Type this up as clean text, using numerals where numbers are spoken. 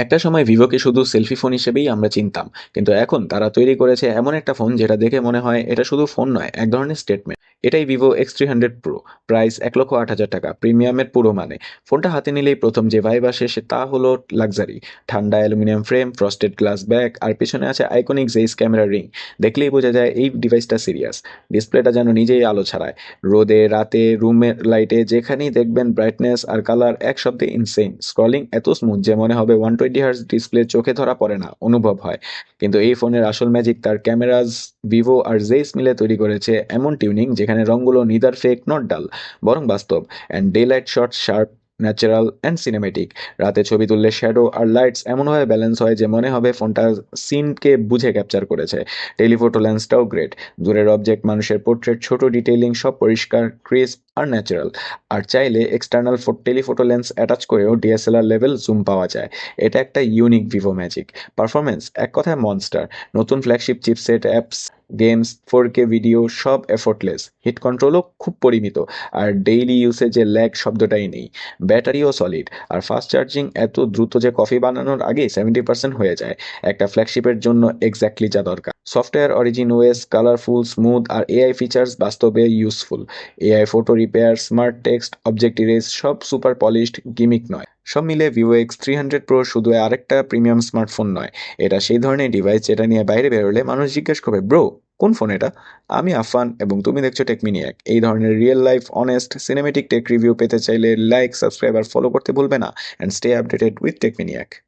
একটা সময় ভিভোকে শুধু সেলফি ফোন হিসেবেই আমরা চিনতাম, কিন্তু এখন তারা তৈরি করেছে এমন একটা ফোন যেটা দেখে মনে হয় এটা শুধু ফোন নয়, এক ধরনের স্টেটমেন্ট। এটাই ভিভো X300 Pro। প্রাইস 1,08,000 টাকা, প্রিমিয়ামের পুরো মানে। ফোনটা হাতে নিলেই প্রথম যে ভাইব আসে সে তা হলো লাক্সারি। ঠান্ডা aluminium frame, frosted glass back, আর পিছনে আছে আইকনিক জেইস ক্যামেরা রিং। দেখলেই বোঝা যায় এই ডিভাইসটা সিরিয়াস। ডিসপ্লেটা যেন নিজেই আলো ছড়ায়। রোদে, রাতে, রুমের লাইটে, যেখানেই দেখবেন ব্রাইটনেস আর কালার এক শব্দে ইনসেইন। স্ক্রলিং এত স্মুথ যে মনে হবে 120 হার্জ ডিসপ্লে চোখে ধরা পড়ে না, অনুভব হয়। কিন্তু এই ফোনের আসল ম্যাজিক তার ক্যামেরাজ। ভিভো আর জেইস মিলে তৈরি করেছে এমন টিউনিং যেখানে রঙগুলো নিদার ফেক নট ডাল, বরং বাস্তব। And daylight shot sharp, natural and cinematic. রাতে ছবি তুললে শ্যাডো আর লাইটস এমনভাবে ব্যালেন্স হয় যে মনে হবে ফোনটা সিনকে বুঝে ক্যাপচার করেছে। টেলিফোটো লেন্সটাও গ্রেট। দূরের অবজেক্ট, মানুষের পোর্ট্রেট, ছোট ডিটেইলিং সব পরিষ্কার, ক্রিস্প আর ন্যাচারাল। আর চাইলে এক্সটার্নাল টেলিফোটো লেন্স অ্যাটাচ করেও ডিএসএলআর লেভেল জুম পাওয়া যায়। এটা একটা ইউনিক ভিভো ম্যাজিক। পারফরমেন্স এক কথায় মনস্টার। নতুন flagship chipset, apps, games, 4K video সব এফোর্টলেস। হিট কন্ট্রোলও খুব পরিমিত। আর ডেইলি ইউসেজে ল্যাগ শব্দটাই নেই। ব্যাটারিও সলিড। আর ফাস্ট চার্জিং এত দ্রুত যে কফি বানানোর আগে 70% হয়ে যায়। একটা ফ্ল্যাগশিপের জন্য এক্স্যাক্টলি যা দরকার। Software origin OS, colourful, smooth, আর এআই ফিচার্স বাস্তবে useful. AI photo repair, smart text, object erase সব সুপার পলিশড, গিমিক নয়। সব মিলে ভিভো X300 Pro শুধু আরেকটা প্রিমিয়াম স্মার্টফোন নয়। এটা সেই ধরনের ডিভাইস যেটা নিয়ে বাইরে বেরোলে মানুষ জিজ্ঞেস করবে, ব্রো, কোন ফোন এটা? আমি আফান, এবং তুমি দেখছো টেকমিনিয়াক। এই ধরনের real life, honest, cinematic tech review পেতে চাইলে লাইক, সাবস্ক্রাইব আর ফলো করতে ভুলবে না। And stay updated with টেকমিনিয়াক।